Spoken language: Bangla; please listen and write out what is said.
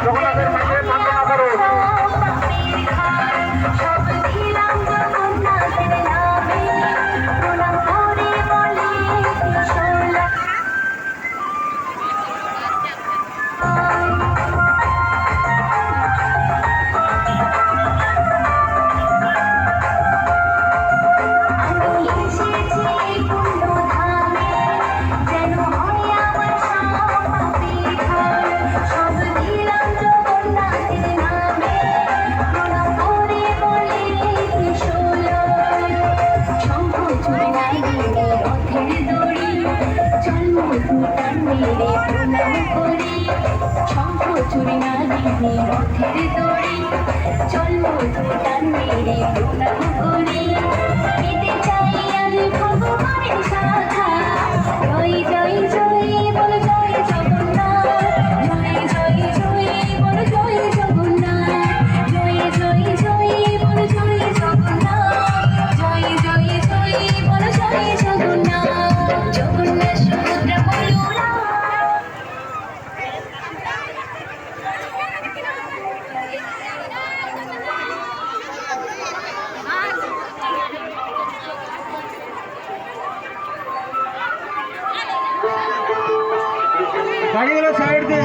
জগন্নাথের মাঝে প্রার্থনা করুন। চুরি না দিনে রথের দড়ি চল টান মেরে প্রণাম করি পেতে চাই আমি ভগবানের সাথা জয় জয় জয় বল জয় জগন্নাথ জয় জয় জয় বল জয় জগন্নাথ জয় জয় জয় বল জয় জগন্নাথ জয় জয় জয় বল জয় জগন্নাথ জগন্নাথ সমুদ্র বলো गाड़ी वाला साइड दे।